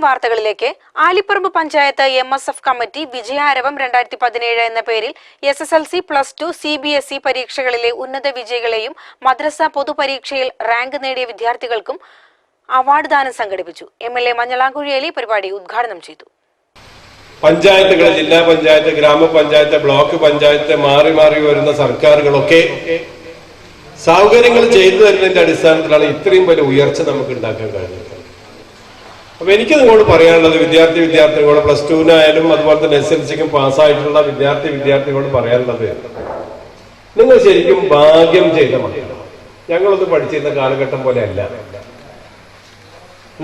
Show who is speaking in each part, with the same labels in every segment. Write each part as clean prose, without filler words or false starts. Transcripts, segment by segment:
Speaker 1: വാർത്തകളിലേക്ക്. Aliparamba panchayat MSF committee വിജയാരവം 2017 എന്ന പേരിൽ SSLC +2 CBSE പരീക്ഷകളിലെ ഉന്നത വിജയികളെയും മദ്രസ പൊതുപരീക്ഷയിൽ റാങ്ക് നേടിയ വിദ്യാർത്ഥികൾക്കും അവാർഡ് ദാനം സംഘടിപ്പിച്ചു. MLA മഞ്ഞളാംകുഴി അലി പരിപാടി ഉദ്ഘാടനം ചെയ്തു.
Speaker 2: പഞ്ചായത്തുകൾ, ജില്ലാ പഞ്ചായത്ത്, ഗ്രാമപഞ്ചായത്ത്, ബ്ലോക്ക് പഞ്ചായത്ത് മാറി മാറി വരുന്ന സർക്കാരുകളൊക്കെ സൗകര്യങ്ങൾ ചെയ്തു തരുന്നതിന്റെ അടിസ്ഥാനത്തിലാണ് ഇത്രയും വലിയ ഉയർച്ച നമുക്ക് ഉണ്ടാക്കാൻ കഴിയുന്നത്. അപ്പൊ എനിക്ക് നിങ്ങളോട് പറയാനുള്ളത്, വിദ്യാർത്ഥികളോട് +2-നായാലും അതുപോലെ തന്നെ SSLCക്കും പാസ്സായിട്ടുള്ള വിദ്യാർത്ഥികളോട് പറയാനുള്ളത്, നിങ്ങൾ ശരിക്കും ഭാഗ്യം ചെയ്ത മക്കളാണ്. ഞങ്ങളൊന്നും പഠിച്ചിരുന്ന കാലഘട്ടം പോലെ അല്ല.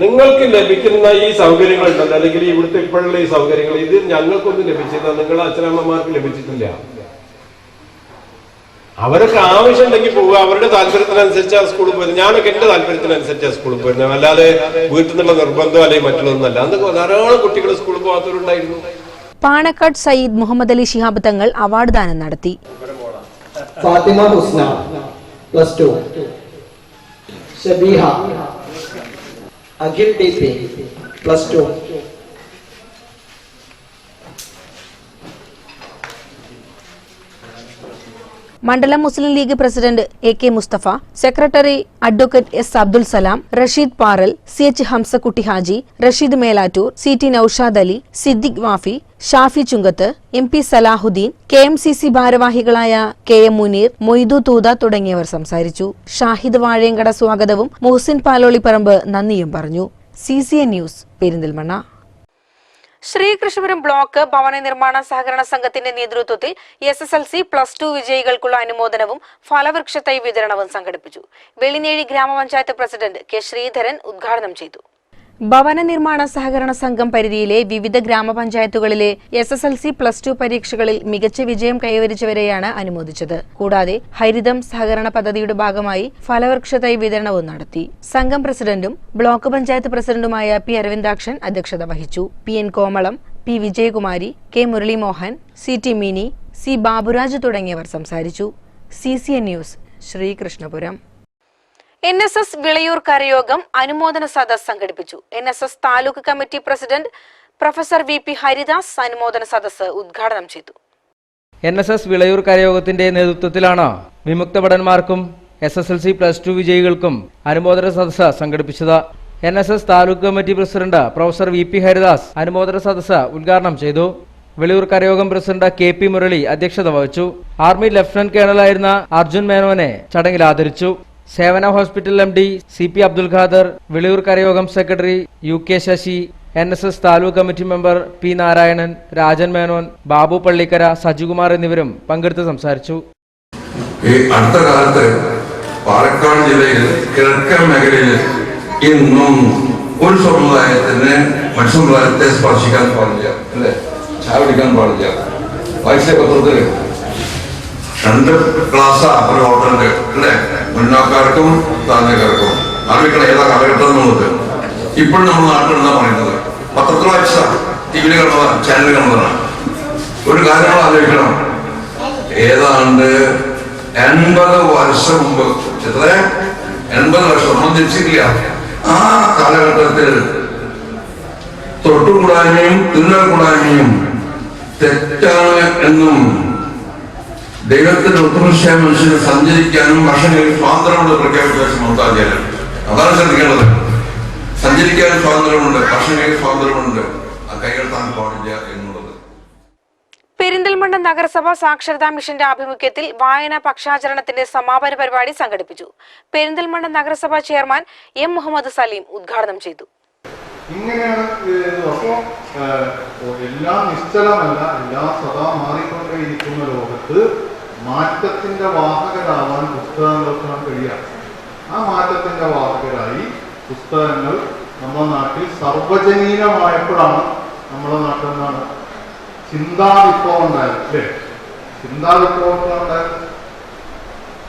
Speaker 2: നിങ്ങൾക്ക് ലഭിക്കുന്ന ഈ സൗകര്യങ്ങൾ ഉണ്ടല്ലോ, അല്ലെങ്കിൽ ഇവിടുത്തെ ഇപ്പോഴുള്ള ഈ സൗകര്യങ്ങൾ, ഇത് ഞങ്ങൾക്കൊന്നും ലഭിച്ചില്ല, നിങ്ങളുടെ അച്ഛനമ്മമാർക്ക് ലഭിച്ചിട്ടില്ല. അവരൊക്കെ ആവശ്യമുണ്ടെങ്കിൽ പോവുക, അവരുടെ താല്പര്യത്തിനനുസരിച്ചാണ് സ്കൂളിൽ പോയത്. ഞാനൊക്കെ എന്റെ താല്പര്യത്തിനനുസരിച്ചാണ് സ്കൂളിൽ പോയിരുന്നത്, അല്ലാതെ വീട്ടിൽ നിന്നുള്ള നിർബന്ധം അല്ലെങ്കിൽ മറ്റുള്ളതൊന്നല്ല. അന്ന് ധാരാളം കുട്ടികൾ സ്കൂളിൽ പോകാത്തവരുണ്ടായിരുന്നു.
Speaker 1: പാണക്കാട് സയ്യിദ് മുഹമ്മദ് അലി ശിഹാബ് തങ്ങൾ അവാർഡ് ദാനം നടത്തി.
Speaker 3: ഫാത്തിമ ഹുസ്ന +2, ഷബീഹ അഖിൽ DP +2,
Speaker 1: മണ്ഡലം Muslim League president AK Mustafa, secretary advocate S Abdul Salam, Rasheed Paral, CH Hamsakutty Haji, Rasheed Melattur, CT Noushad Ali, Siddique Wafi, Shafi Chungath, MP Salahuddin, KMCC ഭാരവാഹികളായ KM മുനീർ, മൊയ്തു തൂത തുടങ്ങിയവർ സംസാരിച്ചു. ഷാഹിദ് വാഴയങ്കട സ്വാഗതവും മുഹസിൻ പാലോളിപ്പറമ്പ് നന്ദിയും പറഞ്ഞു. CCN news, Perinthalmanna. Sreekrishnapuram block ഭവന നിർമ്മാണ സഹകരണ സംഘത്തിന്റെ നേതൃത്വത്തിൽ SSLC +2 വിജയികൾക്കുള്ള അനുമോദനവും ഫലവൃക്ഷ തൈ വിതരണവും സംഘടിപ്പിച്ചു. വെളിനേഴി ഗ്രാമപഞ്ചായത്ത് പ്രസിഡന്റ് K ശ്രീധരൻ ഉദ്ഘാടനം ചെയ്തു. ഭവന നിർമ്മാണ സഹകരണ സംഘം പരിധിയിലെ വിവിധ ഗ്രാമപഞ്ചായത്തുകളിലെ SSLC +2 പരീക്ഷകളിൽ മികച്ച വിജയം കൈവരിച്ചവരെയാണ് അനുമോദിച്ചത്. കൂടാതെ ഹരിതം സഹകരണ പദ്ധതിയുടെ ഭാഗമായി ഫലവൃക്ഷ തൈ വിതരണവും നടത്തി. സംഘം പ്രസിഡന്റും ബ്ലോക്ക് പഞ്ചായത്ത് പ്രസിഡന്റുമായ P അരവിന്ദാക്ഷൻ അധ്യക്ഷത വഹിച്ചു. PN Komalam, P Vijayakumari, K Muralimohan, CT Mini, C Baburaj തുടങ്ങിയവർ സംസാരിച്ചു. CCN news, Sreekrishnapuram. NSS Vilayur കരയോഗം അനുമോദന സദസ് സംഘടിപ്പിച്ചു. NSS taluk committee president professor VP Haridas അനുമോദന സദസ് ഉദ്ഘാടനം ചെയ്തു.
Speaker 4: NSS വിളയൂർ കരയോഗത്തിന്റെ നേതൃത്വത്തിലാണ് വിമുക്ത ഭടന്മാർക്കും SSLC +2 വിജയികൾക്കും അനുമോദന സദസ് സംഘടിപ്പിച്ചത്. NSS taluk committee president professor VP Haridas അനുമോദന സദസ് ഉദ്ഘാടനം ചെയ്തു. വിളയൂർ കരയോഗം പ്രസിഡന്റ് KP മുരളി അധ്യക്ഷത വഹിച്ചു. ആർമി ലഫ്റ്റനന്റ് കേണലായിരുന്ന അർജുൻ മേനോനെ ചടങ്ങിൽ ആദരിച്ചു. Sevana hospital MD CP Abdul Khader, Vilayur കരയോഗം secretary UK Sasi, NSS taluk committee member P Narayanan, Rajan Menon, Babu Pallikkara, Sajikumar എന്നിവരും പങ്കെടുത്ത് സംസാരിച്ചു.
Speaker 5: അടുത്ത കാലത്ത് പാലക്കാട് ജില്ലയിൽ കിഴക്കൻ മേഖലയിൽ ഇന്നും ഒരു സമുദായത്തിന് മറ്റു സമുദായത്തെ സ്പർശിക്കാൻ പാടില്ല, അല്ലെ, ചാവടിക്കാൻ പാടില്ല. വായിച്ച പത്രത്തിൽ 2 ക്ലാസ്സാ ഒരു ഹോട്ടലുണ്ട്, അല്ലെ, മുന്നോക്കാർക്കും താഴ്ന്നക്കാർക്കും. അറിയിക്കണം ഏതാ കാലഘട്ടം എന്നുള്ളത്. ഇപ്പോഴും നമ്മൾ നാട്ടിൽ എന്താ പറയുന്നത്, പത്രത്തിൽ വായിച്ചതാ, TV കണ്ടതാണ്, ചാനൽ കണ്ടതാണ്. ഒരു കാര്യം ആലോചിക്കണം, ഏതാണ്ട് 80 വർഷം മുമ്പ്, എത്ര 80 വർഷം ഒന്നും തിരിച്ചിട്ടില്ല. ആ കാലഘട്ടത്തിൽ തൊട്ടുകൂടായ്മയും തിന്നൽക്കൂടായ്മയും തെറ്റാണ് എന്നും ദൈവത്തിന്റെ ഒത്തുനിശ്ചയ മനുഷ്യന് സഞ്ചരിക്കാനും ഭക്ഷണത്തിൽ സ്വാതന്ത്ര്യമുണ്ട് പ്രഖ്യാപിച്ച മമതാചാര്യൻ. അതാണ് ശ്രദ്ധിക്കേണ്ടത്. സഞ്ചരിക്കാനും സ്വാതന്ത്ര്യമുണ്ട്, ഭക്ഷണത്തിൽ സ്വാതന്ത്ര്യമുണ്ട്, കൈകടത്താൻ പാടില്ല എന്നുള്ളത്.
Speaker 1: പെരിന്തൽമണ്ണ നഗരസഭ സാക്ഷരതാ മിഷന്റെ ആഭിമുഖ്യത്തിൽ വായനാ പക്ഷാചരണത്തിന്റെ സമാപന പരിപാടി സംഘടിപ്പിച്ചു. പെരിന്തൽമണ്ണ നഗരസഭ ചെയർമാൻ M മുഹമ്മദ് സലീം ഉദ്ഘാടനം ചെയ്തു.
Speaker 6: ഇങ്ങനെയാണ് അപ്പോ എല്ലാം നിശ്ചലമല്ല, എല്ലാം സദാ മാറിക്കൊണ്ടേയിരിക്കുന്ന ലോകത്ത് മാറ്റത്തിന്റെ വാഹകരാവാൻ പുസ്തകങ്ങൾക്കാണ് കഴിയുക. ആ മാറ്റത്തിന്റെ വാഹകരായി പുസ്തകങ്ങൾ നമ്മുടെ നാട്ടിൽ സർവജനീനമായപ്പോഴാണ് നമ്മുടെ നാട്ടിൽ നിന്നാണ് ചിന്താവിപ്ലവം ഉണ്ടായത്, അല്ലേ? ചിന്താവിപ്ലവത്തിലുണ്ടായത്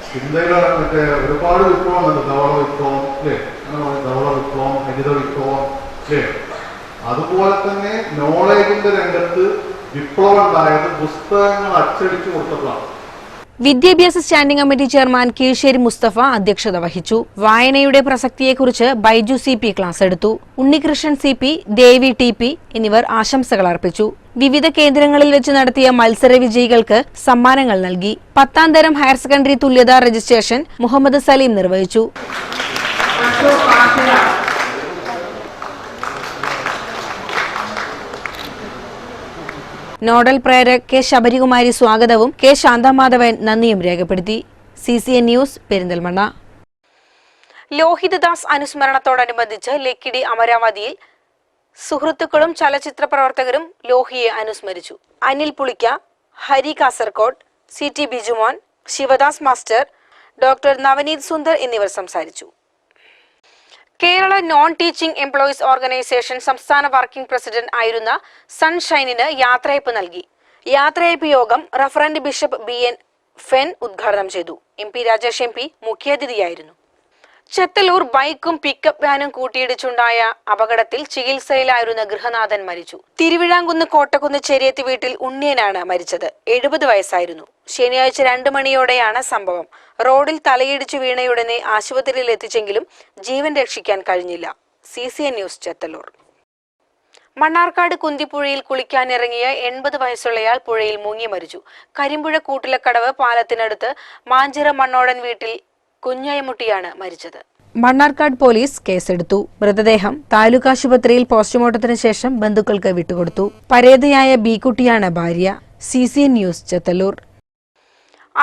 Speaker 6: ചിന്തയിലെ മറ്റേ ഒരുപാട് വിപ്ലവമുണ്ട്. ധവള വിപ്ലവം, അല്ലേ, അങ്ങനെ ധവള വിപ്ലവം, ഹരിത വിപ്ലവം, അല്ലേ? അതുപോലെ തന്നെ നോളേജിന്റെ രംഗത്ത് വിപ്ലവം ഉണ്ടായത് പുസ്തകങ്ങൾ അച്ചടിച്ചു കൊടുത്തപ്പോഴാണ്.
Speaker 1: വിദ്യാഭ്യാസ standing committee chairman Kizhissery Mustafa അധ്യക്ഷത വഹിച്ചു. വായനയുടെ പ്രസക്തിയെക്കുറിച്ച് ബൈജു CP ക്ലാസ് എടുത്തു. ഉണ്ണികൃഷ്ണൻ CP, ദേവി TP എന്നിവർ ആശംസകൾ അർപ്പിച്ചു. വിവിധ കേന്ദ്രങ്ങളിൽ വെച്ച് നടത്തിയ മത്സര വിജയികൾക്ക് സമ്മാനങ്ങൾ നൽകി. 10ാം തരം ഹയർ സെക്കൻഡറി തുല്യതാ രജിസ്ട്രേഷൻ മുഹമ്മദ് സലീം നിർവഹിച്ചു. നോഡൽ പ്രേരക് കെ ശബരികുമാരി സ്വാഗതവും കെ ശാന്തമാധവൻ നന്ദിയും രേഖപ്പെടുത്തി. CCN news, Perinthalmanna. ലോഹിതദാസ് അനുസ്മരണത്തോടനുബന്ധിച്ച് ലക്കിടി അമരാവതിയിൽ സുഹൃത്തുക്കളും ചലച്ചിത്ര പ്രവർത്തകരും ലോഹിയെ അനുസ്മരിച്ചു. Anil Pulikka, Hari Kasaragod, CT Bijumon, Sivadas master, doctor Navaneeth Sundar എന്നിവർ സംസാരിച്ചു. Kerala non teaching employees organisation സംസ്ഥാന വർക്കിംഗ് പ്രസിഡന്റ് ആയിരുന്ന സൺഷൈനിന് യാത്രയയപ്പ് നൽകി. യാത്രയയപ്പ് യോഗം റഫറന്റ് ബിഷപ്പ് BN ഫെൻ ഉദ്ഘാടനം ചെയ്തു. MP Rajesh MP മുഖ്യാതിഥിയായിരുന്നു. ചെത്തല്ലൂർ ബൈക്കും പിക്കപ്പ് വാനും കൂട്ടിയിടിച്ചുണ്ടായ അപകടത്തിൽ ചികിത്സയിലായിരുന്ന ഗൃഹനാഥൻ മരിച്ചു. തിരുവിഴാംകുന്ന് കോട്ടക്കുന്ന് ചെരിയത്തി വീട്ടിൽ ഉണ്ണിയനാണ് മരിച്ചത്. 70 വയസ്സായിരുന്നു. ശനിയാഴ്ച 2 മണിയോടെയാണ് സംഭവം. റോഡിൽ തലയിടിച്ചു വീണയുടനെ ആശുപത്രിയിൽ എത്തിച്ചെങ്കിലും ജീവൻ രക്ഷിക്കാൻ കഴിഞ്ഞില്ല. CCN news, Chethallur. മണ്ണാർക്കാട് കുന്തിപ്പുഴയിൽ കുളിക്കാനിറങ്ങിയ 80 വയസ്സുള്ളയാൾ പുഴയിൽ മുങ്ങി മരിച്ചു. കരിമ്പുഴ കൂട്ടിലക്കടവ് പാലത്തിനടുത്ത് മാഞ്ചിറ മണ്ണോടൻ വീട്ടിൽ കുഞ്ഞയമുട്ടിയാണ് മരിച്ചത്. മണ്ണാർക്കാട് പോലീസ് കേസെടുത്തു. മൃതദേഹം താലൂക്ക് ആശുപത്രിയിൽ പോസ്റ്റ്മോർട്ടത്തിന് ശേഷം ബന്ധുക്കൾക്ക് വിട്ടുകൊടുത്തു. പരേതയായ ബിക്കുട്ടിയാണ് ഭാര്യ. CCN news, Chethallur.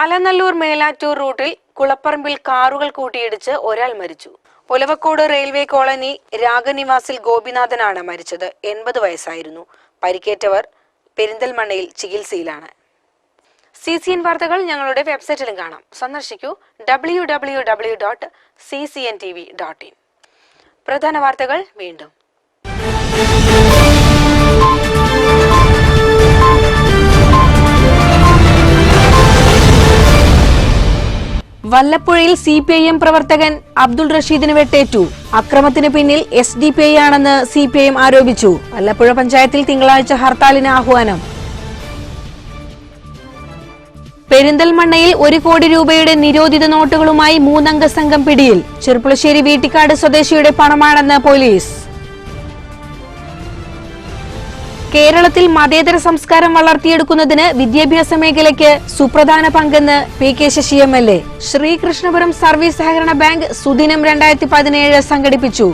Speaker 1: അലനല്ലൂർ മേലാറ്റൂർ റൂട്ടിൽ കുളപ്പറമ്പിൽ കാറുകൾ കൂട്ടിയിടിച്ച് ഒരാൾ മരിച്ചു. ഒലവക്കോട് റെയിൽവേ കോളനി രാഗനിവാസിൽ ഗോപിനാഥനാണ് മരിച്ചത്. 80 വയസ്സായിരുന്നു. പരിക്കേറ്റവർ പെരിന്തൽമണ്ണയിൽ ചികിത്സയിലാണ്. CCN വാർത്തകൾ ഞങ്ങളുടെ വെബ്സൈറ്റിലും കാണാം. സന്ദർശിക്കൂ www.ccntv.in. പ്രധാന വാർത്തകൾ വീണ്ടും. വല്ലപ്പുഴയിൽ CPIM പ്രവർത്തകൻ അബ്ദുൾ റഷീദിന് വെട്ടേറ്റു. അക്രമത്തിന് പിന്നിൽ SDPI ആണെന്ന് CPIM ആരോപിച്ചു. വല്ലപ്പുഴ പഞ്ചായത്തിൽ തിങ്കളാഴ്ച ഹർത്താലിന് ആഹ്വാനം. പെരിന്തൽമണ്ണയിൽ 1 കോടി രൂപയുടെ നിരോധിത നോട്ടുകളുമായി 3 അംഗ സംഘം പിടിയിൽ. ചെർപ്പുളശ്ശേരി വീട്ടിക്കാട് സ്വദേശിയുടെ പണമാണെന്ന് പോലീസ്. കേരളത്തിൽ മതേതര സംസ്കാരം വളർത്തിയെടുക്കുന്നതിന് വിദ്യാഭ്യാസ മേഖലയ്ക്ക് സുപ്രധാന പങ്കെന്ന് PK Sasi MLA. Sreekrishnapuram service സഹകരണ ബാങ്ക് സുദിനം 2017 സംഘടിപ്പിച്ചു.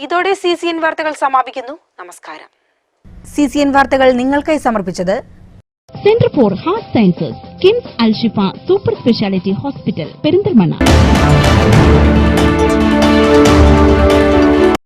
Speaker 1: ഇതോടെ CCN വാർത്തകൾ സമാപിക്കുന്നു. നമസ്കാരം. CCN വാർത്തകൾ നിങ്ങൾക്കായി സമർപ്പിച്ചത്
Speaker 7: Center for Heart Sciences, KIMS Al-Shifa Super Speciality Hospital, Perindalmanna.